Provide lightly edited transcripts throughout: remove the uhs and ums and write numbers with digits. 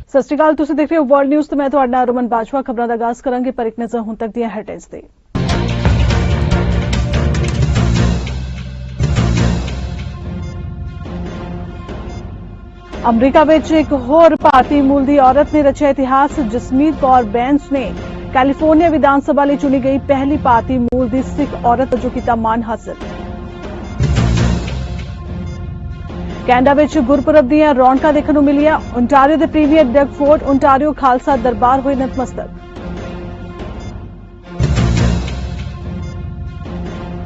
ਸਤਿ ਸ਼੍ਰੀ ਅਕਾਲ, ਤੁਸੀਂ ਦੇਖ ਰਹੇ ਹੋ ਵਰਲਡ ਨਿਊਜ਼ ਤੇ ਮੈਂ ਤੁਹਾਡਾ ਨਾਲ ਰਮਨ ਬਾਜਵਾ। ਖਬਰਾਂ ਦਾ ਆਗਾਜ਼ ਕਰਾਂਗੇ ਪਰ ਇੱਕ ਨਜ਼ਰ ਹੁਣ ਤੱਕ ਦੀਆਂ ਹੈਡਲਾਈਨਸ ਤੇ। ਅਮਰੀਕਾ ਵਿੱਚ ਇੱਕ ਹੋਰ ਭਾਰਤੀ ਮੂਲ ਦੀ ਔਰਤ ਨੇ ਰਚਿਆ ਇਤਿਹਾਸ। ਜਸਮੀਤ ਕੌਰ ਬੈਂਸ ਨੇ ਕੈਲੀਫੋਰਨੀਆ ਵਿਧਾਨ ਸਭਾ ਲਈ ਚੁਣੀ ਗਈ ਪਹਿਲੀ ਭਾਰਤੀ ਮੂਲ ਦੀ ਸਿੱਖ ਔਰਤ ਵਜੋਂ ਕੀਤਾ ਮਾਣ ਹਾਸਲ। ਕੈਨੇਡਾ ਵਿੱਚ ਗੁਰਪੁਰਬ ਦੀਆਂ ਰੌਣਕਾਂ ਦੇਖਣ ਨੂੰ ਮਿਲੀਆਂ। ਓਨਟਾਰੀਓ ਦੇ premier Doug Ford Ontario Khalsa Darbar ਹੋਏ ਨਤਮਸਤਕ।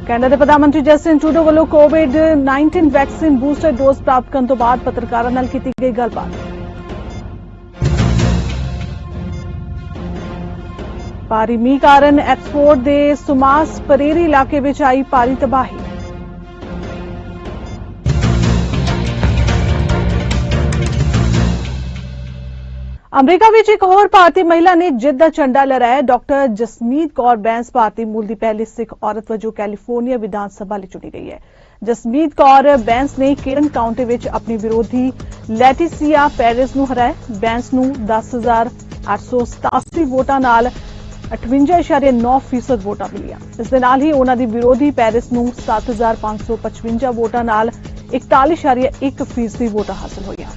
ਕੈਨੇਡਾ ਦੇ ਪ੍ਰਧਾਨ ਮੰਤਰੀ ਜਸਟਿਨ ਟਰੂਡੋ ਵੱਲੋਂ ਕੋਵਿਡ-19 ਵੈਕਸੀਨ ਬੂਸਟਰ ਡੋਜ਼ ਪ੍ਰਾਪਤ ਕਰਨ ਤੋਂ ਬਾਅਦ ਪੱਤਰਕਾਰਾਂ ਨਾਲ ਕੀਤੀ ਗਈ ਗੱਲਬਾਤ। ਭਾਰੀ ਮੀਂਹ ਕਾਰਨ ਐਕਸਫੋਰਡ ਦੇ ਸੁਮਾਸ ਪਰੇਰੀ ਇਲਾਕੇ ਵਿੱਚ ਆਈ ਭਾਰੀ ਤਬਾਹੀ। ਅਮਰੀਕਾ ਵਿੱਚ ਇੱਕ ਹੋਰ ਭਾਰਤੀ ਮਹਿਲਾ ਨੇ ਜਿੱਤ ਦਾ ਝੰਡਾ ਲਹਿਰਾਇਆ। ਡਾਕਟਰ ਜਸਮੀਤ ਕੌਰ ਬੈਂਸ ਭਾਰਤੀ ਮੂਲ ਦੀ ਪਹਿਲੀ ਸਿੱਖ ਔਰਤ ਵਜੋਂ ਕੈਲੀਫੋਰਨੀਆ ਵਿਧਾਨ ਸਭਾ ਲਈ ਚੁਣੀ ਗਈ ਹੈ। ਜਸਮੀਤ ਕੌਰ ਬੈਂਸ ਨੇ ਕੇਰਨ ਕਾਉਂਟੀ ਵਿੱਚ ਆਪਣੀ ਵਿਰੋਧੀ ਲੈਟੀਸੀਆ ਪੈਰਿਸ ਨੂੰ ਹਰਾਇਆ। ਬੈਂਸ ਨੂੰ 10,887 ਵੋਟਾਂ ਨਾਲ 58.9% ਵੋਟਾਂ ਮਿਲੀਆਂ। ਇਸ ਦੇ ਨਾਲ ਹੀ ਉਹਨਾਂ ਦੀ ਵਿਰੋਧੀ ਪੈਰਿਸ ਨੂੰ 7,555 ਵੋਟਾਂ ਨਾਲ 41.1% ਵੋਟਾਂ ਹਾਸਲ ਹੋਈਆਂ।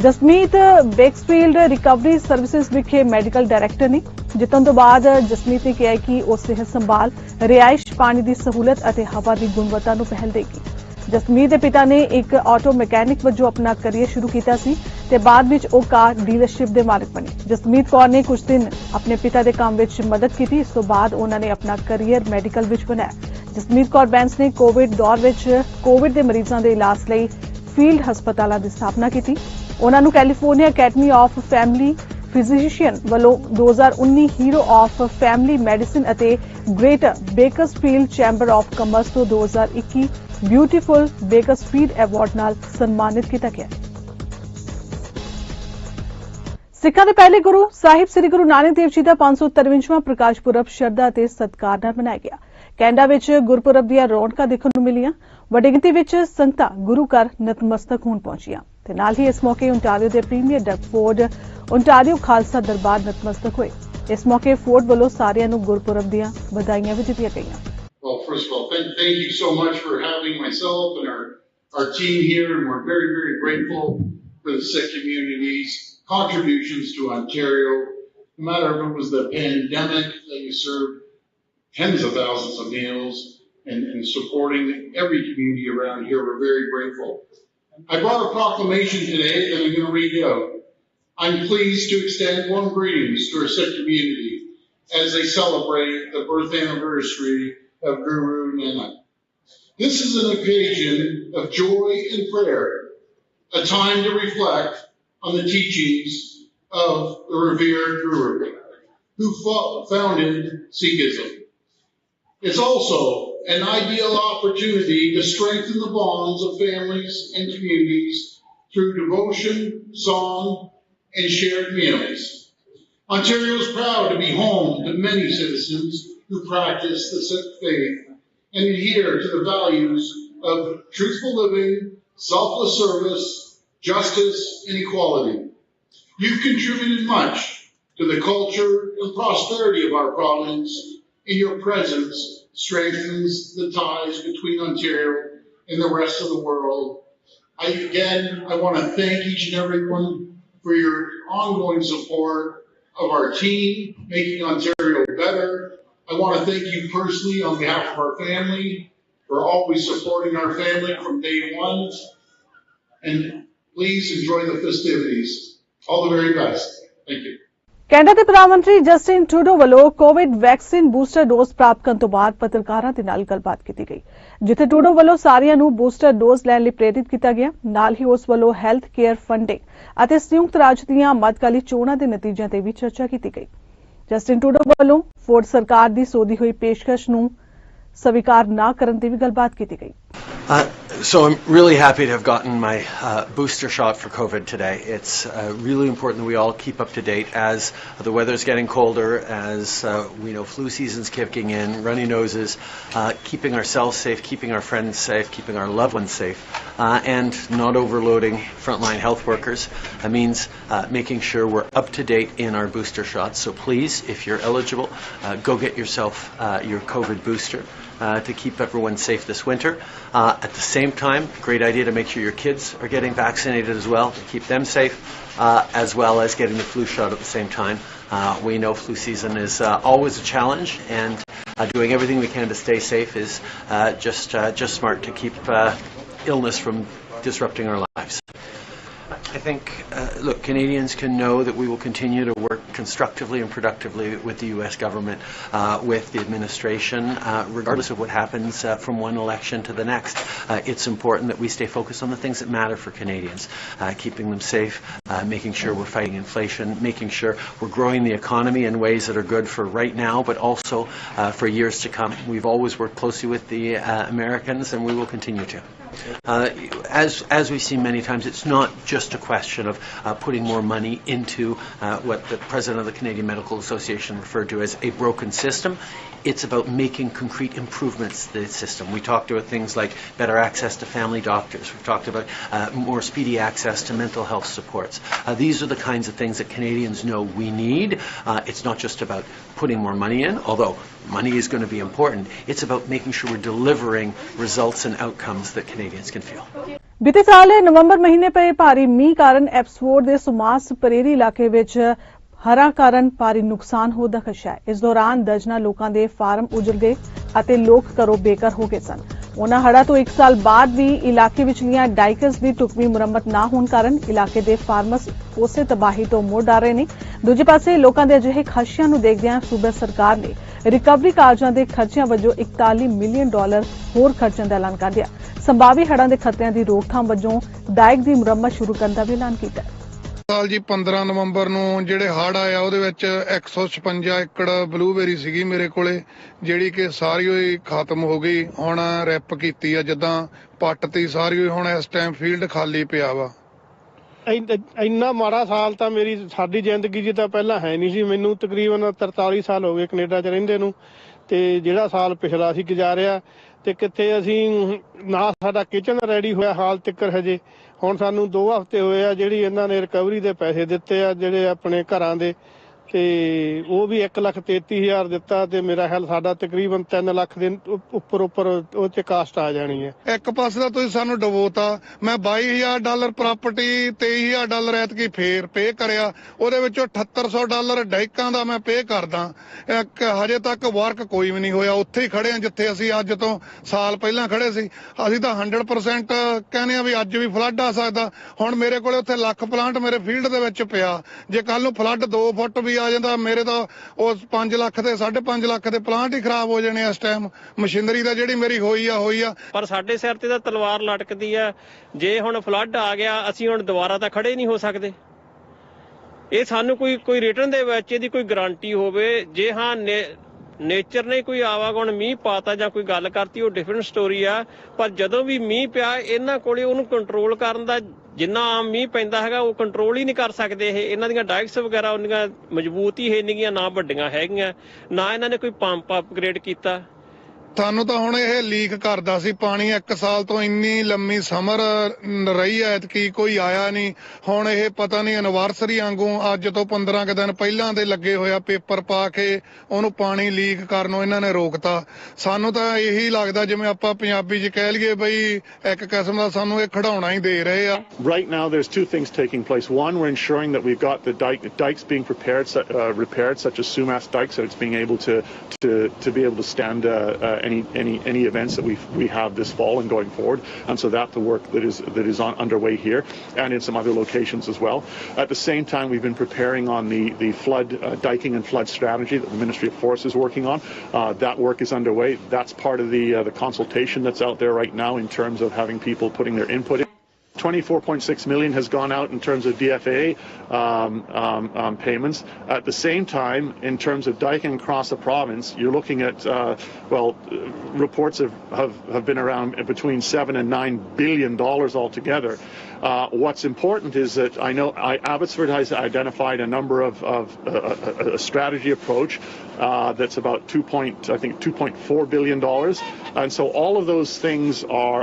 ਜਸਮੀਤ ਬੇਕਸਫੀਲਡ ਰਿਕਵਰੀ ਸਰਵਿਸਿਜ਼ ਵਿਖੇ ਮੈਡੀਕਲ ਡਾਇਰੈਕਟਰ ਨੇ। ਜਿੱਤਣ ਤੋਂ ਬਾਅਦ ਜਸਮੀਤ ਨੇ ਕਿਹਾ ਕਿ ਉਹ ਸਿਹਤ ਸੰਭਾਲ, ਰਿਹਾਇਸ਼, ਪਾਣੀ ਦੀ ਸਹੂਲਤ ਅਤੇ ਹਵਾ ਦੀ ਗੁਣਵੱਤਾ ਨੂੰ ਪਹਿਲ ਦੇਗੀ। ਜਸਮੀਤ ਦੇ ਪਿਤਾ ਨੇ ਇੱਕ ਆਟੋ ਮਕੈਨਿਕ ਵਜੋਂ ਆਪਣਾ ਕਰੀਅਰ ਸ਼ੁਰੂ ਕੀਤਾ ਸੀ ਤੇ ਬਾਅਦ ਵਿੱਚ ਉਹ ਕਾਰ ਡੀਲਰਸ਼ਿਪ ਦੇ ਮਾਲਕ ਬਣੇ। ਜਸਮੀਤ ਕੌਰ ਨੇ ਕੁਝ ਦਿਨ ਆਪਣੇ ਪਿਤਾ ਦੇ ਕੰਮ ਵਿੱਚ ਮਦਦ ਕੀਤੀ। ਇਸ ਤੋਂ ਬਾਅਦ ਉਹਨਾਂ ਨੇ ਆਪਣਾ ਕਰੀਅਰ ਮੈਡੀਕਲ ਵਿੱਚ ਬਣਾਇਆ। ਜਸਮੀਤ ਕੌਰ ਬੈਂਸ ਨੇ ਕੋਵਿਡ ਦੌਰ ਵਿੱਚ ਕੋਵਿਡ ਦੇ ਮਰੀਜ਼ਾਂ ਦੇ ਇਲਾਜ ਲਈ ਫੀਲਡ ਹਸਪਤਾਲਾਂ ਦੀ ਸਥਾਪਨਾ ਕੀਤੀ। ਉਹਨਾਂ ਨੂੰ California academy of family physician ਵੱਲੋਂ 2019 ਹੀਰੋ ਆਫ ਫੈਮਿਲੀ ਮੈਡੀਸਿਨ ਅਤੇ greater Bakersfield chamber of commerce ਤੋਂ 2021 ਬਿਊਟੀਫੁਲ ਬੇਕਰਸਫੀਲਡ ਐਵਾਰਡ ਨਾਲ ਸਨਮਾਨਿਤ ਕੀਤਾ ਗਿਆ। ਸਿੱਖਾਂ ਦੇ ਪਹਿਲੇ ਗੁਰੂ ਸਾਹਿਬ ਸ੍ਰੀ ਗੁਰੂ ਨਾਨਕ ਦੇਵ ਜੀ ਦਾ 553ਵਾਂ ਪ੍ਰਕਾਸ਼ ਪੁਰਬ ਸ਼ਰਧਾ ਅਤੇ ਸਤਿਕਾਰ ਨਾਲ ਮਨਾਇਆ ਗਿਆ। ਕੈਨੇਡਾ ਵਿੱਚ ਗੁਰਪੁਰਬ ਦੀਆਂ ਰੌਣਕਾਂ ਦੇਖਣ ਨੂੰ ਮਿਲੀਆਂ। ਵੱਡੀ ਗਿਣਤੀ ਵਿੱਚ ਸੰਗਤਾਂ ਗੁਰੂ ਘਰ ਨਤਮਸਤਕ ਹੋਣ ਪਹੁੰਚੀਆਂ ਤੇ ਨਾਲ ਹੀ ਇਸ ਮੌਕੇ ਓਨਟਾਰੀਓ ਦੇ premier Doug Ford Ontario Khalsa Darbar ਨਤਮਸਤਕ ਹੋਏ। ਇਸ ਮੌਕੇ ਫੋਰਡ ਵੱਲੋਂ ਸਾਰਿਆਂ ਨੂੰ ਗੁਰਪੁਰਬ ਦੀਆਂ ਵਧਾਈਆਂ ਵੀ ਦਿੱਤੀਆਂ ਗਈਆਂ। Well, first of all, thank you so much for having myself and our team here, and we're very, very grateful for the Sikh community's contributions to Ontario. No matter if it was the pandemic that you served tens of thousands of meals and supporting every community around here, we're very grateful. I brought a proclamation today that I'm going to read out. I'm pleased to extend warm greetings to our Sikh community as they celebrate the birth anniversary of Guru Nanak. This is an occasion of joy and prayer, a time to reflect on the teachings of the revered Guru, who founded Sikhism. It's also an ideal opportunity to strengthen the bonds of families and communities through devotion, song, and shared meals. Ontario is proud to be home to many citizens who practice the Sikh faith and adhere to the values of truthful living, selfless service, justice, and equality. You've contributed much to the culture and prosperity of our province, and your presence strengthens the ties between Ontario and the rest of the world. I want to thank each and everyone for your ongoing support of our team, making Ontario better. I want to thank you personally on behalf of our family for always supporting our family from day one. And please enjoy the festivities. All the very best. Thank you. Canada ਦੇ ਪ੍ਰਧਾਨ ਮੰਤਰੀ Justin Trudeau ਵੱਲੋਂ Covid vaccine booster dose ਪ੍ਰਾਪਤ ਕਰਨ ਤੋਂ ਬਾਅਦ ਪੱਤਰਕਾਰਾਂ ਦੇ ਨਾਲ ਗੱਲਬਾਤ ਕੀਤੀ ਗਈ, ਜਿੱਥੇ ਟਰੂਡੋ ਵੱਲੋਂ ਸਾਰਿਆਂ ਨੂੰ ਬੂਸਟਰ ਡੋਜ਼ ਲੈਣ ਲਈ ਪ੍ਰੇਰਿਤ ਕੀਤਾ ਗਿਆ। ਨਾਲ ਹੀ ਉਸ ਵੱਲੋਂ ਹੈਲਥ ਕੇਅਰ ਫੰਡਿੰਗ ਅਤੇ ਸੰਯੁਕਤ ਰਾਜ ਦੀਆਂ ਮੱਧਕਾਲੀ ਚੋਣਾਂ ਦੇ ਨਤੀਜਿਆਂ ਤੇ ਵੀ ਚਰਚਾ ਕੀਤੀ ਗਈ। ਜਸਟਿਨ ਟਰੂਡੋ ਵੱਲੋਂ ਫੋਰਡ ਸਰਕਾਰ ਦੀ ਸੋਧੀ ਹੋਈ ਪੇਸ਼ਕਸ਼ ਨੂੰ ਸਵੀਕਾਰ ਨਾ ਕਰਨ ਤੇ ਵੀ ਗੱਲਬਾਤ ਕੀਤੀ ਗਈ। So I'm really happy to have gotten my booster shot for COVID today. It's really important that we all keep up to date as the weather's getting colder, as we know flu season's kicking in, runny noses, keeping ourselves safe, keeping our friends safe, keeping our loved ones safe, and not overloading frontline health workers. That means making sure we're up to date in our booster shots. So please, if you're eligible, go get yourself your COVID booster. To keep everyone safe this winter. At the same time, great idea to make sure your kids are getting vaccinated as well, to keep them safe, as well as getting the flu shot at the same time. We know flu season is always a challenge, and doing everything we can to stay safe is just smart to keep illness from disrupting our lives. I think, look, Canadians can know that we will continue to work constructively and productively with the U.S. government, with the administration, regardless of what happens from one election to the next. It's important that we stay focused on the things that matter for Canadians, keeping them safe, making sure we're fighting inflation, making sure we're growing the economy in ways that are good for right now, but also for years to come. We've always worked closely with the Americans, and we will continue to. As we've seen many times, it's not just a question of putting more money into what the President of the Canadian Medical Association referred to as a broken system. It's about making concrete improvements to the system. We talked about things like better access to family doctors. We've talked about more speedy access to mental health supports. These are the kinds of things that Canadians know we need. It's not just about putting more money in, although money is going to be important. It's about making sure we're delivering results and outcomes that Canadians can feel. बीते साल नवंबर महीने पे भारी मींह कारण एप्सफोर्ड के सुमास परेरी इलाके विच हरा कारण भारी नुकसान होने का खदशा है। इस दौरान दर्जनां लोकां दे फार्म उजड़ गए अते लोक घरों बेघर हो गए सन। उन्हां हड़ां तो 1 साल बाद भी इलाके विचलियां डाइकस दी टुकवी मुरम्मत ना होने कारण इलाके दे फार्मर्स उसे तबाही तो मुड़ आ रहे ने। दूजे पासे लोकां दे अजिहे खदशियां नूं देखदिआं सूबा सरकार ने रिकवरी कारजां दे खर्चिਆਂ वजों $41 मिलियन होर खर्चण दा ऐलान कर दिया। संभावी हड़ां दे खतरिਆਂ ਦੀ रोकथाम वजों डाइक ਦੀ ਮੁਰੰਮਤ ਸ਼ੁਰੂ ਕਰਨ ਦਾ ਵੀ ਐਲਾਨ ਕੀਤਾ। ਸਾਲ ਜੀ 15 ਨਵੰਬਰ ਨੂੰ ਜਿਹੜੇ ਹੜ੍ਹ ਆਇਆ ਉਹਦੇ ਵਿੱਚ 156 ਏਕੜ ਬਲੂਬੇਰੀ ਸੀਗੀ ਮੇਰੇ ਕੋਲੇ, ਜਿਹੜੀ ਕਿ ਸਾਰੀ ਹੋਈ ਖਤਮ ਹੋ ਗਈ। ਹੁਣ ਰੈਪ ਕੀਤੀ ਆ, ਜਿੱਦਾਂ ਪੱਟਤੀ ਸਾਰੀ ਹੋਈ। ਹੁਣ ਇਸ ਟਾਈਮ ਫੀਲਡ ਖਾਲੀ ਪਿਆ ਵਾ। ਇੰਨਾ ਮਾੜਾ ਸਾਲ ਤਾਂ ਸਾਡੀ ਜ਼ਿੰਦਗੀ 'ਚ ਤਾਂ ਪਹਿਲਾਂ ਹੈ ਨਹੀਂ ਸੀ। ਮੈਨੂੰ ਤਕਰੀਬਨ 43 ਸਾਲ ਹੋ ਗਏ ਕੈਨੇਡਾ 'ਚ ਰਹਿੰਦੇ ਨੂੰ, ਤੇ ਜਿਹੜਾ ਸਾਲ ਪਿਛਲਾ ਸੀ ਗੁਜ਼ਾਰਿਆ ਤੇ ਕਿੱਥੇ ਅਸੀਂ ਨਾ ਸਾਡਾ ਕਿਚਨ ਰੈਡੀ ਹੋਇਆ ਹਾਲ ਤੱਕ ਹਜੇ। ਹੁਣ ਸਾਨੂੰ 2 ਹਫ਼ਤੇ ਹੋਏ ਆ ਜਿਹੜੀ ਇਹਨਾਂ ਨੇ ਰਿਕਵਰੀ ਦੇ ਪੈਸੇ ਦਿੱਤੇ ਆ ਜਿਹੜੇ ਆਪਣੇ ਘਰਾਂ ਦੇ, ਤੇ ਉਹ ਵੀ 1,33,000 ਦਿੱਤਾ, ਤੇ ਮੇਰਾ ਖਿਆਲ ਸਾਡਾ ਤਕਰੀਬਨ 3 ਲੱਖ ਦੇ ਉੱਪਰ ਉਹ 'ਚ ਕਾਸਟ ਆ ਜਾਣੀ ਹੈ। ਇੱਕ ਪਾਸੇ ਦਾ ਤੁਸੀਂ ਸਾਨੂੰ ਡਬੋਤਾ। ਮੈਂ $22,000 ਪ੍ਰਾਪਰਟੀ, $23,000 ਐਤਕੀ ਫੇਰ ਪੇ ਕਰਿਆ। ਉਹਦੇ ਵਿੱਚੋਂ $7,800 ਡੈਕਾਂ ਦਾ ਮੈਂ ਪੇ ਕਰਦਾ। ਹਜੇ ਤੱਕ ਵਰਕ ਕੋਈ ਵੀ ਨਹੀਂ ਹੋਇਆ। ਉੱਥੇ ਹੀ ਖੜੇ ਆ ਜਿੱਥੇ ਅਸੀਂ ਅੱਜ ਤੋਂ ਸਾਲ ਪਹਿਲਾਂ ਖੜੇ ਸੀ। ਅਸੀਂ ਤਾਂ 100% ਕਹਿੰਦੇ ਆ ਵੀ ਅੱਜ ਵੀ ਫਲੱਡ ਆ ਸਕਦਾ। ਹੁਣ ਮੇਰੇ ਕੋਲੇ ਉੱਥੇ ਲੱਖ ਪਲਾਂਟ ਮੇਰੇ ਫੀਲਡ ਦੇ ਵਿੱਚ ਪਿਆ। ਜੇ ਕੱਲ ਨੂੰ ਫਲੱਡ 2 ਫੁੱਟ ਵੀ ਆ ਜਾਂਦਾ, ਮੇਰੇ ਤਾਂ ਉਹ 5 ਲੱਖ ਦੇ 5.5 ਲੱਖ ਦੇ ਪਲਾਂਟ ਹੀ ਖਰਾਬ ਹੋ ਜਾਣੇ ਇਸ ਟਾਈਮ। ਮਸ਼ੀਨਰੀ ਦਾ ਜਿਹੜੀ ਮੇਰੀ ਹੋਈ ਆ। ਪਰ ਸਾਡੇ ਸਿਰ ਤੇ ਤਾਂ ਤਲਵਾਰ ਲਟਕਦੀ ਆ। ਜੇ ਹੁਣ ਫਲੱਡ ਆ ਗਿਆ, ਅਸੀਂ ਹੁਣ ਦੁਬਾਰਾ ਤਾਂ ਖੜੇ ਨਹੀਂ ਹੋ ਸਕਦੇ। ਇਹ ਸਾਨੂੰ ਕੋਈ ਰਿਟਰਨ ਦੇ ਵਿੱਚ ਇਹਦੀ ਕੋਈ ਗਾਰੰਟੀ ਹੋਵੇ। ਜੇ ਹਾਂ ਨੇਚਰ ਨੇ ਕੋਈ ਆਵਾਗੁਣ ਮੀਂਹ ਪਾਤਾ ਜਾਂ ਕੋਈ ਗੱਲ ਕਰਤੀ, ਉਹ ਡਿਫਰੈਂਟ ਸਟੋਰੀ ਆ। ਪਰ ਜਦੋਂ ਵੀ ਮੀਂਹ ਪਿਆ, ਇਹਨਾਂ ਕੋਲੇ ਉਹਨੂੰ ਕੰਟਰੋਲ ਕਰਨ ਦਾ ਜਿੰਨਾ ਆਮ ਮੀਂਹ ਪੈਂਦਾ ਹੈਗਾ ਉਹ ਕੰਟਰੋਲ ਹੀ ਨਹੀਂ ਕਰ ਸਕਦੇ। ਇਹਨਾਂ ਦੀਆਂ ਡਾਈਕਸ ਵਗੈਰਾ ਉਹਨੀਆਂ ਮਜ਼ਬੂਤ ਹੀ ਹੈ ਨਹੀਂਗੀਆਂ, ਨਾ ਵੱਡੀਆਂ ਹੈਗੀਆਂ, ਨਾ ਇਹਨਾਂ ਨੇ ਕੋਈ ਪੰਪ ਅਪਗ੍ਰੇਡ ਕੀਤਾ। ਸਾਨੂੰ ਤਾਂ ਹੁਣ ਇਹ ਲੀਕ ਕਰਦਾ ਸੀ ਪਾਣੀ। 1 ਸਾਲ ਤੋਂ ਇੰਨੀ ਲੰਮੀ ਸਮਰ ਰਹੀ ਐਤਕੀ ਕੋਈ ਆਇਆ ਨਹੀਂ। ਹੁਣ ਇਹ ਪਤਾ ਨਹੀਂ ਐਨਵਰਸਰੀ ਵਾਂਗੂ ਅੱਜ ਤੋਂ 15 ਕੁ ਦਿਨ ਪਹਿਲਾਂ ਦੇ ਲੱਗੇ ਹੋਇਆ ਪੇਪਰ ਪਾ ਕੇ ਉਹਨੂੰ ਪਾਣੀ ਲੀਕ ਕਰਨੋਂ ਇਹਨਾਂ ਨੇ ਰੋਕਤਾ। ਸਾਨੂੰ ਤਾਂ ਇਹੀ ਲੱਗਦਾ ਜਿਵੇਂ ਆਪਾਂ ਪੰਜਾਬੀ 'ਚ ਕਹਿ ਲਈਏ ਬਈ ਇੱਕ ਕਿਸਮ ਦਾ ਸਾਨੂੰ ਇਹ ਖਿਡਾਉਣਾ ਹੀ ਦੇ ਰਹੇ ਆ। Right now there's 2 things taking place. One, we're ensuring that we've got the dikes being repaired, such as Sumas dikes, so it's being able to be able to stand any events that we have this fall and going forward, and so that the work that is underway here and in some other locations as well. At the same time, we've been preparing on the flood diking and flood strategy that the Ministry of Forests is working on. That work is underway. That's part of the consultation that's out there right now in terms of having people putting their input in. 24.6 million has gone out in terms of DFA payments. At the same time, in terms of diking across the province, you're looking at reports have been around between $7 and $9 billion altogether. What's important is that I know Abbotsford has identified a number of a strategy approach that's about $2.4 billion, and so all of those things are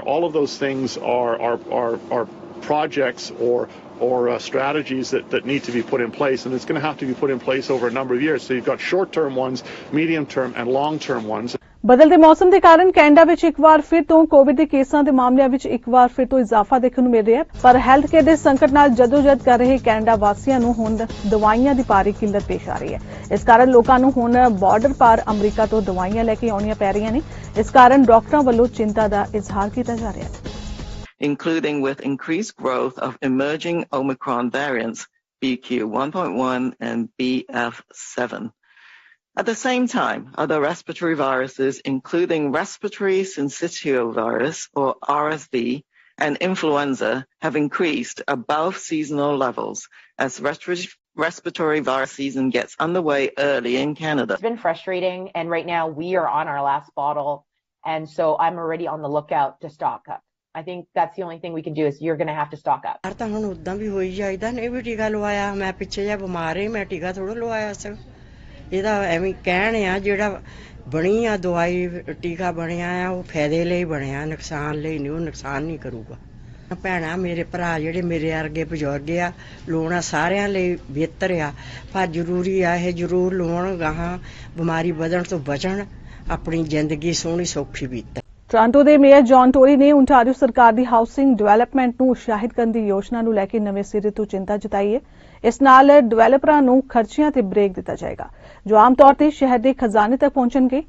projects or strategies that need to be put in place, and it's going to have to be put in place over a number of years. So you've got short-term ones, medium-term and long-term ones. ਬਦਲਦੇ ਮੌਸਮ ਦੇ ਕਾਰਨ Canada ਵਿੱਚ ਇੱਕ ਵਾਰ ਫਿਰ ਤੋਂ Covid ਦੇ ਕੇਸਾਂ ਦੇ ਮਾਮਲਿਆਂ ਵਿੱਚ ਇੱਕ ਵਾਰ ਫਿਰ ਤੋਂ ਇਜ਼ਾਫਾ ਦੇਖਣ ਨੂੰ ਮਿਲ ਰਿਹਾ ਹੈ, ਪਰ ਹੈਲਥ ਕੇਅਰ ਦੇ ਸੰਕਟ ਨਾਲ ਜਦੋਜਹਿਦ ਕਰ ਰਹੇ ਕੈਨੇਡਾ ਵਾਸੀਆਂ ਨੂੰ ਹੁਣ ਦਵਾਈਆਂ ਦੀ ਭਾਰੀ ਕਿੱਲਤ ਪੇਸ਼ ਆ ਰਹੀ ਹੈ। ਇਸ ਕਾਰਨ ਲੋਕਾਂ ਨੂੰ ਹੁਣ ਬਾਰਡਰ ਪਾਰ ਅਮਰੀਕਾ ਤੋਂ ਦਵਾਈਆਂ ਲੈ ਕੇ ਆਉਣੀਆਂ ਪੈ ਰਹੀਆਂ ਨੇ। ਇਸ ਕਾਰਨ ਡਾਕਟਰਾਂ ਵੱਲੋਂ ਚਿੰਤਾ ਦਾ ਇਜ਼ਹਾਰ ਕੀਤਾ ਜਾ ਰਿਹਾ ਹੈ। Including with increased growth of emerging Omicron variants, BQ.1.1 and BF7. At the same time, other respiratory viruses, including respiratory syncytial virus or RSV and influenza, have increased above seasonal levels as respiratory virus season gets underway early in Canada. It's been frustrating, and right now we are on our last bottle, and so I'm already on the lookout to stock up. I think that's the only thing we can do is you're going to have to stock up. ਤਾਂ ਹੁਣ ਉਦਾਂ ਵੀ ਹੋਈ ਜਾਈਦਾ ਨੇ ਵੀ ਟੀਕਾ ਲਵਾਇਆ ਮੈਂ ਪਿੱਛੇ ਜਿਹਾ ਬਿਮਾਰ ਹੀ ਮੈਂ ਟੀਕਾ ਥੋੜਾ ਲਵਾਇਆ ਸੀ ਇਹਦਾ ਐਵੇਂ ਕਹਿਣ ਆ ਜਿਹੜਾ ਬਣੀ ਆ ਦਵਾਈ ਟੀਕਾ ਬਣਿਆ ਆ ਉਹ ਫਾਇਦੇ ਲਈ ਬਣਿਆ ਨੁਕਸਾਨ ਲਈ ਨਹੀਂ ਉਹ ਨੁਕਸਾਨ ਨਹੀਂ ਕਰੂਗਾ ਭੈਣਾਂ ਮੇਰੇ ਭਰਾ ਜਿਹੜੇ ਮੇਰੇ ਵਰਗੇ ਬਜ਼ੁਰਗ ਆ ਲੋਣਾ ਸਾਰਿਆਂ ਲਈ ਬਿਹਤਰ ਆ ਪਰ ਜ਼ਰੂਰੀ ਆ ਇਹ ਜ਼ਰੂਰ ਲੋਣ ਗਾਹਾਂ ਬਿਮਾਰੀ ਵਧਣ ਤੋਂ ਬਚਣ ਆਪਣੀ ਜ਼ਿੰਦਗੀ ਸੋਹਣੀ ਸੌਖੀ ਬੀਤਣ। ਟੋਰਾਂਟੋ ਦੇ ਮੇਅਰ ਜੌਨ ਟੋਰੀ ਨੇ ਓਨਟਾਰੀਓ ਸਰਕਾਰ ਦੀ ਹਾਊਸਿੰਗ ਡਿਵੈਲਪਮੈਂਟ ਨੂੰ ਉਤਸ਼ਾਹਿਤ ਕਰਨ ਦੀ ਯੋਜਨਾ ਨੂੰ ਲੈ ਕੇ ਨਵੇਂ ਸਿਰੇ ਤੋਂ ਚਿੰਤਾ ਜਤਾਈ ਹੈ। ਇਸ ਨਾਲ ਡਿਵੈਲਪਰਾਂ ਨੂੰ ਖਰਚਿਆਂ ਤੇ ਬ੍ਰੇਕ ਦਿੱਤਾ ਜਾਏਗਾ ਜੋ ਆਮ ਤੌਰ ਤੇ ਸ਼ਹਿਰ ਦੇ ਖਜ਼ਾਨੇ ਤੱਕ ਪਹੁੰਚਣਗੇ।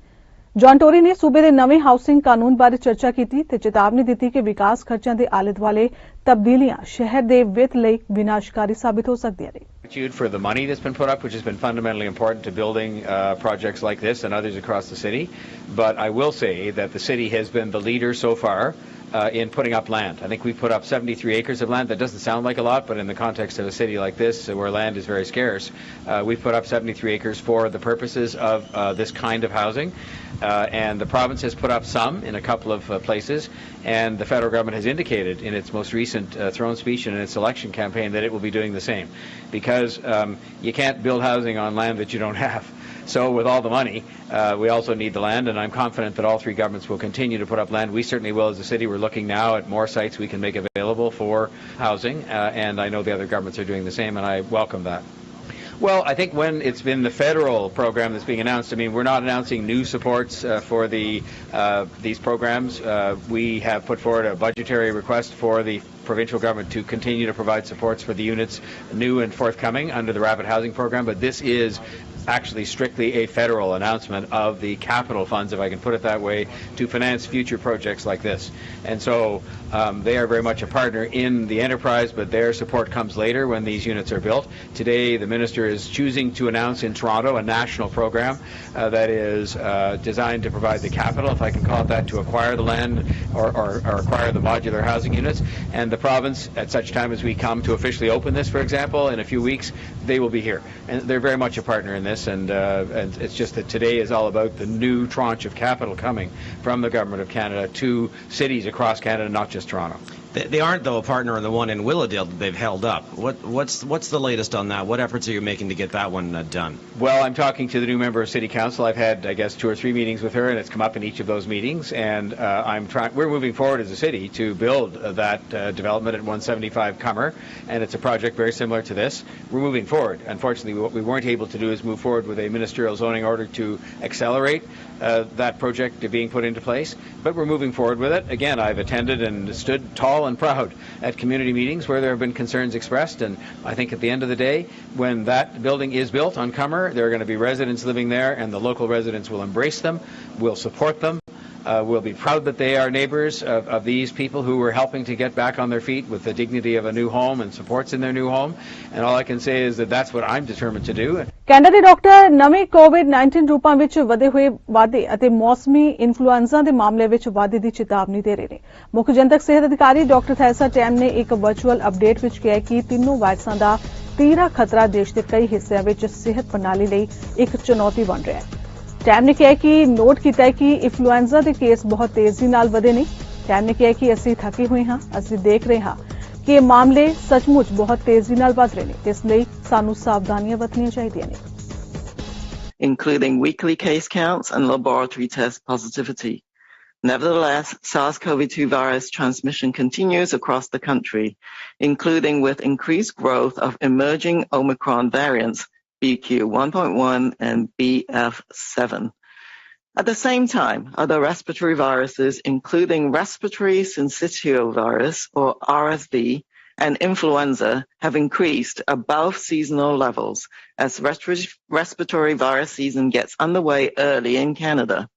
ਜੌਨ ਟੋਰੀ ਨੇ ਸੂਬੇ ਦੇ ਨਵੇਂ ਹਾਊਸਿੰਗ ਕਾਨੂੰਨ ਬਾਰੇ ਚਰਚਾ ਕੀਤੀ ਤੇ ਚੇਤਾਵਨੀ ਦਿੱਤੀ ਕਿ ਵਿਕਾਸ ਖਰਚਾਂ ਦੇ ਆਲੇ ਦੁਆਲੇ ਤਬਦੀਲੀਆਂ ਸ਼ਹਿਰ ਦੇ ਵਿੱਤ ਲਈ ਵਿਨਾਸ਼ਕਾਰੀ ਸਾਬਿਤ ਹੋ ਸਕਦੀਆਂ ਨੇ। For the money that's been put up, which has been fundamentally important to building projects like this and others across the city. But I will say that the city has been the leader so far in putting up land. I think we've put up 73 acres of land. That doesn't sound like a lot, but in the context of a city like this, where land is very scarce, we've put up 73 acres for the purposes of this kind of housing. And the province has put up some in a couple of places, and the federal government has indicated in its most recent throne speech and in its election campaign that it will be doing the same, because you can't build housing on land that you don't have. So with all the money, we also need the land, and I'm confident that all three governments will continue to put up land. We certainly will as a city. We're looking now at more sites we can make available for housing, and I know the other governments are doing the same, and I welcome that. Well, I think when it's been the federal program that's being announced, I mean, we're not announcing new supports for these programs. We have put forward a budgetary request for the provincial government to continue to provide supports for the units new and forthcoming under the Rapid Housing Program, but this is actually strictly a federal announcement of the capital funds, if I can put it that way, to finance future projects like this. And so they are very much a partner in the enterprise, but their support comes later when these units are built. Today, the minister is choosing to announce in Toronto a national program that is designed to provide the capital, if I can call it that, to acquire the land or acquire the modular housing units. And the province, at such time as we come to officially open this, for example, in a few weeks, they will be here. And they're very much a partner in this. And it's just that today is all about the new tranche of capital coming from the Government of Canada to cities across Canada, not just Toronto. They aren't, though, a partner in the one in Willowdale that they've held up. What's the latest on that? What efforts are you making to get that one done? Well, I'm talking to the new member of City Council. I've had, I guess, 2 or 3 meetings with her, and it's come up in each of those meetings. And we're moving forward as a city to build that development at 175 Cummer, and it's a project very similar to this. We're moving forward. Unfortunately, what we weren't able to do is move forward with a ministerial zoning order to accelerate that project being put into place. But we're moving forward with it. Again, I've attended and stood tall and proud at community meetings where there have been concerns expressed, and I think at the end of the day, when that building is built on Cummer, there are going to be residents living there, and the local residents will embrace them, will support them, We'll be proud that they are neighbors of these people who were helping to get back on their feet with the dignity of a new home and supports in their new home. And all I can say is that that's what I'm determined to do. Canada ਦੇ doctor ਨਵੇਂ ਕੋਵਿਡ-19 ਰੂਪਾਂ ਵਿੱਚ ਵਧੇ ਹੋਏ ਵਾਧੇ ਅਤੇ ਮੌਸਮੀ influenza ਦੇ ਮਾਮਲੇ ਵਿੱਚ ਵਾਧੇ ਦੀ ਚੇਤਾਵਨੀ ਦੇ ਰਹੇ ਨੇ। ਮੁੱਖ ਜਨਤਕ ਸਿਹਤ ਅਧਿਕਾਰੀ ਡਾਕਟਰ ਥੈਸਾ ਟੈਮ ਨੇ ਇੱਕ ਵਰਚੁਅਲ ਅਪਡੇਟ ਵਿੱਚ ਕਿਹਾ ਕਿ ਤਿੰਨੋਂ ਵਾਇਰਸਾਂ ਦਾ ਤੀਹਰਾ ਖਤਰਾ ਦੇਸ਼ ਦੇ ਕਈ ਹਿੱਸਿਆਂ ਵਿੱਚ ਸਿਹਤ ਪ੍ਰਣਾਲੀ ਲਈ ਇੱਕ ਚੁਣੌਤੀ ਬਣ ਰਿਹਾ ਹੈ। ਟੈਮ ਨੇ ਕਿਹਾ ਕਿ ਨੋਟ ਕੀਤਾ ਹੈ ਕਿ ਇਨਫਲੂਐਂਜ਼ਾ ਦੇ ਕੇਸ ਬਹੁਤ ਤੇਜ਼ੀ ਨਾਲ ਵਧੇ ਨੇ। ਟੈਮ ਨੇ ਕਿਹਾ ਕਿ ਅਸੀਂ ਥੱਕੇ ਹੋਏ ਹਾਂ, ਅਸੀਂ ਦੇਖ ਰਹੇ ਹਾਂ ਕਿ ਇਹ ਮਾਮਲੇ ਸੱਚਮੁੱਚ ਬਹੁਤ ਤੇਜ਼ੀ ਨਾਲ ਵਧ ਰਹੇ ਨੇ ਤੇ ਇਸ ਲਈ ਸਾਨੂੰ ਸਾਵਧਾਨੀਆਂ ਵਰਤਣੀਆਂ ਚਾਹੀਦੀਆਂ ਨੇ। Including weekly case counts and laboratory test positivity. Nevertheless, SARS-CoV-2 virus transmission continues across the country, including with increased growth of emerging Omicron variants BQ.1.1 and BF.7. At the same time, other respiratory viruses, including respiratory syncytial virus or RSV and influenza, have increased above seasonal levels as respiratory virus season gets underway early in Canada.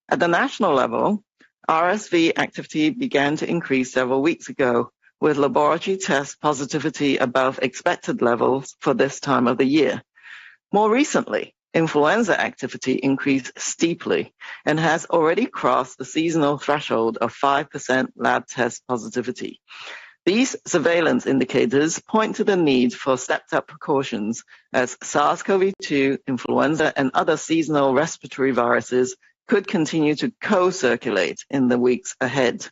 At the national level, RSV activity began to increase several weeks ago, with laboratory test positivity above expected levels for this time of the year. More recently, influenza activity increased steeply and has already crossed the seasonal threshold of 5% lab test positivity. These surveillance indicators point to the need for stepped-up precautions as SARS-CoV-2, influenza, and other seasonal respiratory viruses could continue to co-circulate in the weeks ahead.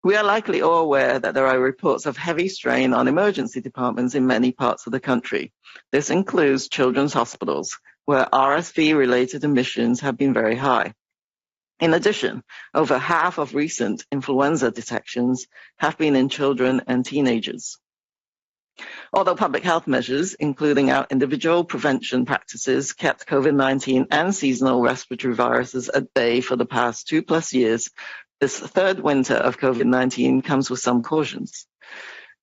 We are likely all aware that there are reports of heavy strain on emergency departments in many parts of the country. This includes children's hospitals, where RSV-related admissions have been very high. In addition, over half of recent influenza detections have been in children and teenagers. Although public health measures, including our individual prevention practices, kept COVID-19 and seasonal respiratory viruses at bay for the past 2+ years, this third winter of COVID-19 comes with some cautions.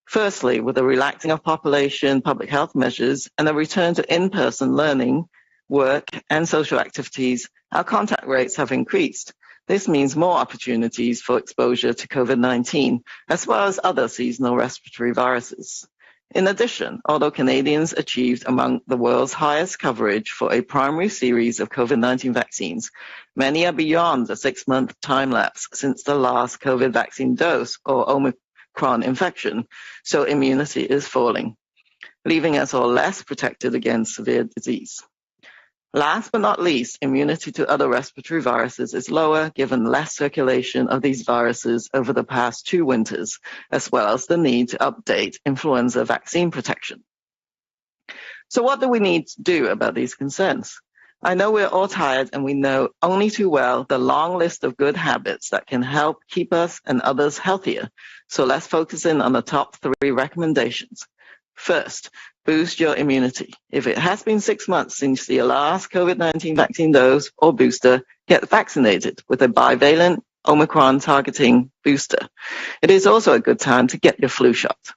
Firstly, with the relaxing of population public health measures and a return to in-person learning, work, and social activities, our contact rates have increased. This means more opportunities for exposure to COVID-19, as well as other seasonal respiratory viruses. In addition, although Canadians achieved among the world's highest coverage for a primary series of COVID-19 vaccines, many are beyond the 6-month time lapse since the last COVID vaccine dose or Omicron infection, so immunity is falling, leaving us all less protected against severe disease. Last but not least, immunity to other respiratory viruses is lower given less circulation of these viruses over the past 2 winters, as well as the need to update influenza vaccine protection. So what do we need to do about these concerns? I know we're all tired and we know only too well the long list of good habits that can help keep us and others healthier. So let's focus in on the top 3 recommendations. First, boost your immunity. If it has been 6 months since your last COVID-19 vaccine dose or booster, get vaccinated with a bivalent Omicron targeting booster. It is also a good time to get your flu shot.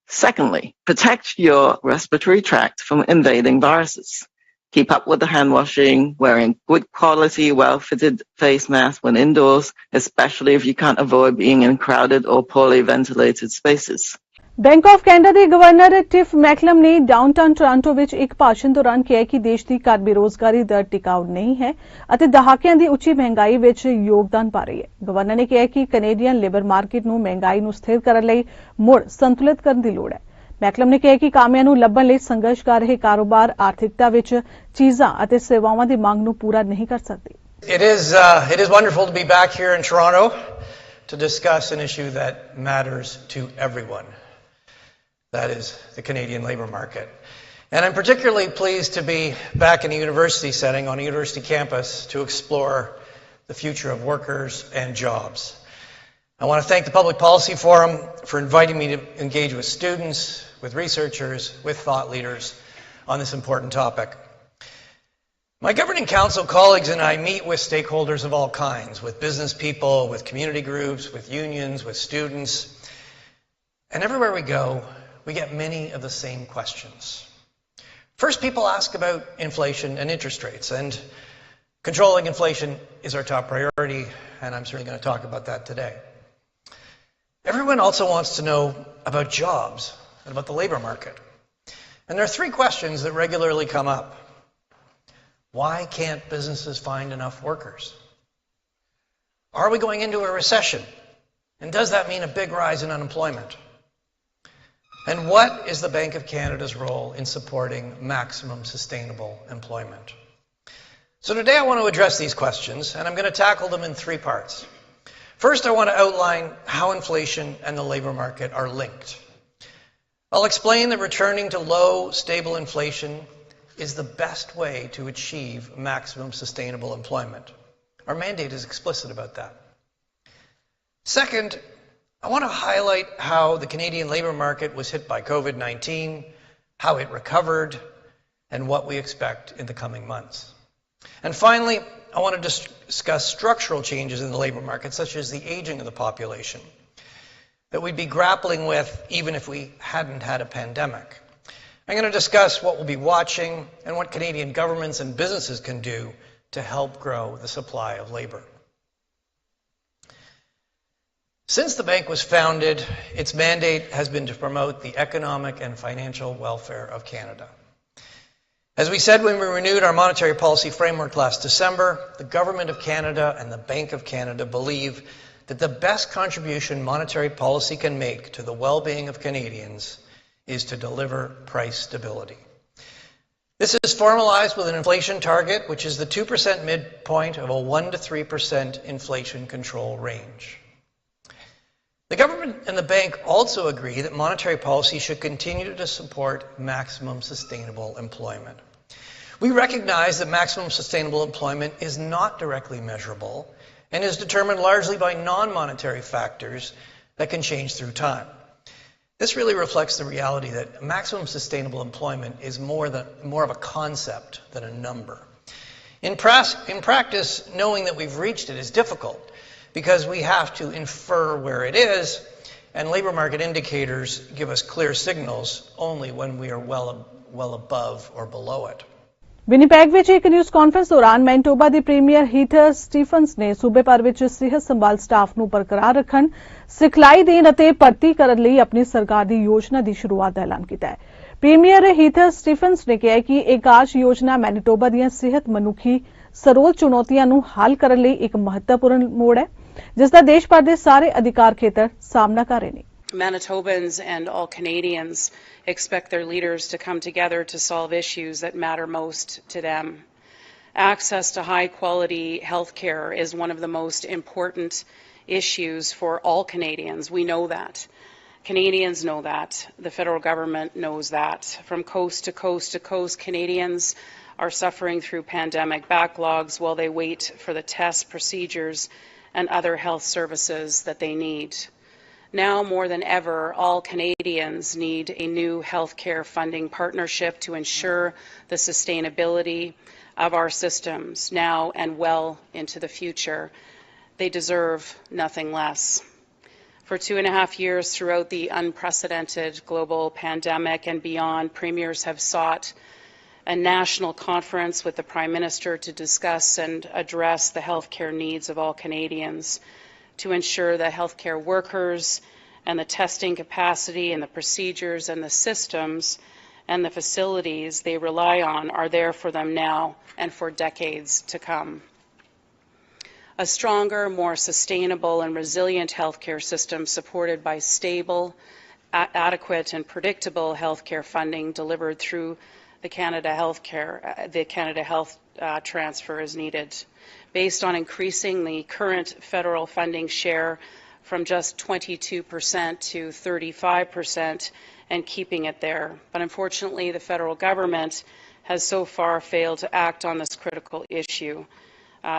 Secondly, protect your respiratory tract from invading viruses. Keep up with the hand washing, wearing good quality, well-fitted face masks when indoors, especially if you can't avoid being in crowded or poorly ventilated spaces. Bank of Canada ਦੇ governor Tiff ਮੈਕਲਮ ਨੇ downtown Toronto ਵਿੱਚ ਇੱਕ ਭਾਸ਼ਣ ਦੌਰਾਨ ਕਿਹਾ ਕਿ ਦੇਸ਼ ਦੀ ਘੱਟ ਬੇਰੋਜ਼ਗਾਰੀ ਦਰ ਟਿਕਾਊ ਨਹੀਂ ਹੈ ਅਤੇ ਦਹਾਕਿਆਂ ਦੀ ਉੱਚੀ ਮਹਿੰਗਾਈ ਵਿੱਚ ਯੋਗਦਾਨ ਪਾ ਰਹੀ ਹੈ। ਗਵਰਨਰ ਨੇ ਕਿਹਾ ਕਿ ਕੈਨੇਡੀਅਨ ਲੇਬਰ ਮਾਰਕੀਟ ਨੂੰ ਮਹਿੰਗਾਈ ਨੂੰ ਸਥਿਰ ਕਰਨ ਲਈ ਮੁੜ ਸੰਤੁਲਿਤ ਕਰਨ ਦੀ ਲੋੜ ਹੈ। ਮੈਕਲਮ ਨੇ ਕਿਹਾ ਕਿ ਕਾਮਿਆਂ ਨੂੰ ਲੱਭਣ ਲਈ ਸੰਘਰਸ਼ ਕਰ ਰਹੇ ਕਾਰੋਬਾਰ ਆਰਥਿਕਤਾ ਵਿੱਚ ਚੀਜ਼ਾਂ ਅਤੇ ਸੇਵਾਵਾਂ ਦੀ ਮੰਗ ਨੂੰ ਪੂਰਾ ਨਹੀਂ ਕਰ ਸਕਦੇ। It is wonderful to be back here in Toronto to discuss an issue that matters to everyone. That is the Canadian labour market. And I'm particularly pleased to be back in a university setting on a university campus to explore the future of workers and jobs. I want to thank the Public Policy Forum for inviting me to engage with students, with researchers, with thought leaders on this important topic. My governing council colleagues and I meet with stakeholders of all kinds, with business people, with community groups, with unions, with students. And everywhere we go, we get many of the same questions. First, people ask about inflation and interest rates, and Controlling inflation is our top priority, and I'm certainly going to talk about that today. Everyone also wants to know about jobs and about the labor market. And there are three questions that regularly come up. Why can't businesses find enough workers? Are we going into a recession? And does that mean a big rise in unemployment? And what is the Bank of Canada's role in supporting maximum sustainable employment? So today I want to address these questions, and I'm going to tackle them in three parts. First, I want to outline how inflation and the labor market are linked. I'll explain that returning to low, stable inflation is the best way to achieve maximum sustainable employment. Our mandate is explicit about that. Second, I want to highlight how the Canadian labor market was hit by COVID-19, how it recovered, and what we expect in the coming months. And finally, I want to discuss structural changes in the labor market, such as the aging of the population, that we'd be grappling with even if we hadn't had a pandemic. I'm going to discuss what we'll be watching and what Canadian governments and businesses can do to help grow the supply of labor. Since the bank was founded, its mandate has been to promote the economic and financial welfare of Canada. As we said when we renewed our monetary policy framework last December, the Government of Canada and the Bank of Canada believe that the best contribution monetary policy can make to the well-being of Canadians is to deliver price stability. This is formalized with an inflation target, which is the 2% midpoint of a 1% to 3% inflation control range. The government and the bank also agree that monetary policy should continue to support maximum sustainable employment. We recognize that maximum sustainable employment is not directly measurable and is determined largely by non-monetary factors that can change through time. This really reflects the reality that maximum sustainable employment is more of a concept than a number. In practice, knowing that we've reached it is difficult, because we have to infer where it is, and labor market indicators give us clear signals only when we are well above or below it. Winnipeg ਵਿੱਚ ਇੱਕ news conference ਦੌਰਾਨ Manitoba ਦੇ premier ਹੀਥਰ Stephen's ਨੇ ਸੂਬੇ ਭਰ ਵਿੱਚ ਸਿਹਤ ਸੰਭਾਲ ਸਟਾਫ ਨੂੰ ਬਰਕਰਾਰ ਰੱਖਣ, ਸਿਖਲਾਈ ਦੇਣ ਅਤੇ ਭਰਤੀ ਕਰਨ ਲਈ ਆਪਣੀ ਸਰਕਾਰ ਦੀ ਯੋਜਨਾ ਦੀ ਸ਼ੁਰੂਆਤ ਦਾ ਐਲਾਨ ਕੀਤਾ ਹੈ। ਪ੍ਰੀਮੀਅਰ ਹੀਥਰ ਸਟੀਫਨਸ ਨੇ ਕਿਹਾ ਕਿ ਇਹ ਕਾਰਜ ਯੋਜਨਾ ਮੈਨੀਟੋਬਾ ਦੀਆਂ ਸਿਹਤ ਮਨੁੱਖੀ ਸਰੋਤ ਚੁਣੌਤੀਆਂ ਨੂੰ ਹੱਲ ਕਰਨ ਲਈ ਇੱਕ ਮਹੱਤਵਪੂਰਨ ਮੋੜ ਹੈ, ਜਿਸ ਦਾ ਦੇਸ਼ ਭਰ ਦੇ ਸਾਰੇ ਅਧਿਕਾਰ ਖੇਤਰ ਸਾਹਮਣਾ ਕਰ ਰਹੇ ਨੇ। Manitobans and all Canadians expect their leaders to come together to solve issues that matter most to them. Access to high-quality health care is one of the most important issues for all Canadians. We know that. Canadians know that. The federal government knows that. From coast to coast to coast, Canadians are suffering through pandemic backlogs while they wait for the tests, procedures, and other health services that they need. Now more than ever, all Canadians need a new healthcare funding partnership to ensure the sustainability of our systems now and well into the future. They deserve nothing less. For 2.5 years throughout the unprecedented global pandemic and beyond, premiers have sought a national conference with the Prime Minister to discuss and address the healthcare needs of all Canadians, to ensure that healthcare workers and the testing capacity and the procedures and the systems and the facilities they rely on are there for them now and for decades to come. A stronger, more sustainable and resilient healthcare system supported by stable, adequate and predictable healthcare funding delivered through the Canada Health Transfer is needed, based on increasing the current federal funding share from just 22% to 35% and keeping it there. But unfortunately, the federal government has so far failed to act on this critical issue.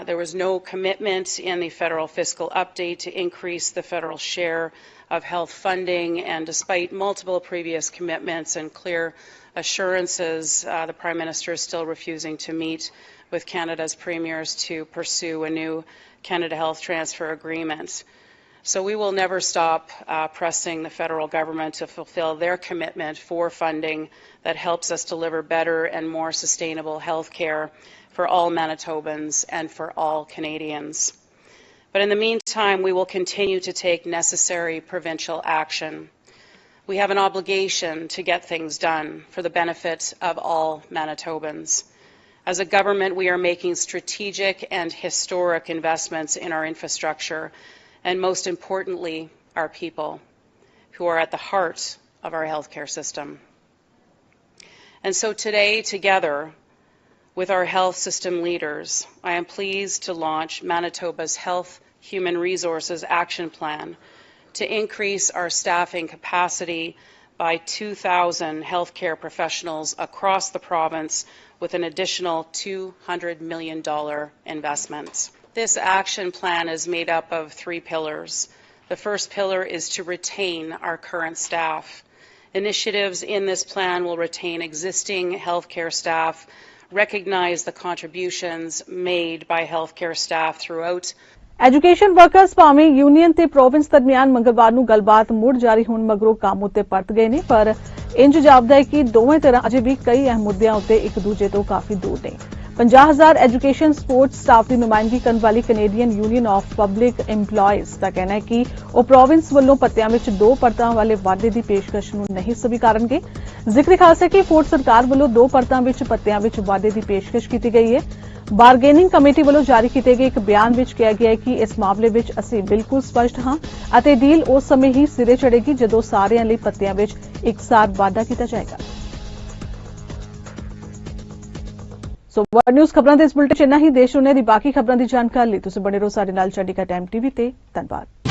There was no commitment in the federal fiscal update to increase the federal share of health funding, and despite multiple previous commitments and clear assurances, the Prime Minister is still refusing to meet with Canada's premiers to pursue a new Canada Health Transfer agreement. So we will never stop pressing the federal government to fulfill their commitment for funding that helps us deliver better and more sustainable health care for all Manitobans and for all Canadians. But in the meantime, we will continue to take necessary provincial action. We have an obligation to get things done for the benefit of all Manitobans. As a government, we are making strategic and historic investments in our infrastructure, and most importantly, our people, who are at the heart of our healthcare system. And so today, together with our health system leaders, I am pleased to launch Manitoba's Health Human Resources Action Plan to increase our staffing capacity by 2,000 healthcare professionals across the province with an additional $200 million investment. This action plan is made up of 3 pillars. The first pillar is to retain our current staff. Initiatives in this plan will retain existing healthcare staff, recognize the contributions made by healthcare staff throughout. Education workers ਭਾਵੇਂ union ਤੇ province ਦਰਮਿਆਨ ਮੰਗਲਵਾਰ ਨੂੰ ਗੱਲਬਾਤ ਮੁੜ ਜਾਰੀ ਹੋਣ ਮਗਰੋਂ ਕੰਮ ਉੱਤੇ ਪਰਤ ਗਏ ਨੇ, ਪਰ ਇੰਜ ਜਾਪਦਾ ਹੈ ਕਿ ਦੋਵੇਂ ਧਿਰਾਂ ਅਜੇ ਵੀ ਕਈ ਅਹਿਮ ਮੁੱਦਿਆਂ ਉੱਤੇ ਇੱਕ ਦੂਜੇ ਤੋਂ ਕਾਫੀ ਦੂਰ ਨੇ। 50,000 ਐਜੂਕੇਸ਼ਨ ਸਪੋਰਟਸ ਸਟਾਫ ਦੀ ਨੁਮਾਇੰਦਗੀ ਕਰਨ ਵਾਲੀ Canadian union of public EMPLOYEES ਦਾ ਕਹਿਣਾ ਹੈ ਕਿ ਉਹ ਪ੍ਰੋਵਿੰਸ ਵੱਲੋਂ ਪੱਤਿਆਂ ਵਿੱਚ 2 ਪਰਤਾਂ ਵਾਲੇ ਵਾਅਦੇ ਦੀ ਪੇਸ਼ਕਸ਼ ਨੂੰ ਨਹੀਂ ਸਵੀਕਾਰਨਗੇ। ਜ਼ਿਕਰ ਖਾਸ ਹੈ ਕਿ ਫੋਰਡ ਸਰਕਾਰ ਵੱਲੋਂ 2 ਪਰਤਾਂ ਵਿੱਚ ਪੱਤਿਆਂ ਵਿੱਚ ਵਾਅਦੇ ਦੀ ਪੇਸ਼ਕਸ਼ ਕੀਤੀ ਗਈ ਹੈ। ਬਾਰਗੇਨਿੰਗ ਕਮੇਟੀ ਵੱਲੋਂ ਜਾਰੀ ਕੀਤੇ ਗਏ ਇੱਕ ਬਿਆਨ ਵਿੱਚ ਕਿਹਾ ਗਿਆ ਹੈ ਕਿ ਇਸ ਮਾਮਲੇ ਵਿੱਚ ਅਸੀਂ ਬਿਲਕੁਲ ਸਪਸ਼ਟ ਹਾਂ ਅਤੇ ਡੀਲ ਉਸ ਸਮੇਂ ਹੀ ਸਿਰੇ ਚੜ੍ਹੇਗੀ ਜਦੋਂ ਸਾਰਿਆਂ ਲਈ ਪੱਤਿਆਂ ਵਿੱਚ ਇਕਸਾਰ ਵਾਅਦਾ ਕੀਤਾ ਜਾਏਗਾ। ਸੋ ਵਰਲਡ ਨਿਊਜ਼ ਖਬਰਾਂ ਦੇ ਇਸ ਬੁਲੇਟਿਨ 'ਚ ਇੰਨਾ ਹੀ। ਦੇਸ਼ ਦੁਨੀਆ ਦੀ ਬਾਕੀ ਖਬਰਾਂ ਦੀ ਜਾਣਕਾਰੀ ਲਈ ਤੁਸੀਂ ਬਣੇ ਰਹੋ ਸਾਡੇ ਨਾਲ ਚੰਡੀਗੜ੍ਹ ਟਾਈਮ TV ਤੇ। ਧੰਨਵਾਦ।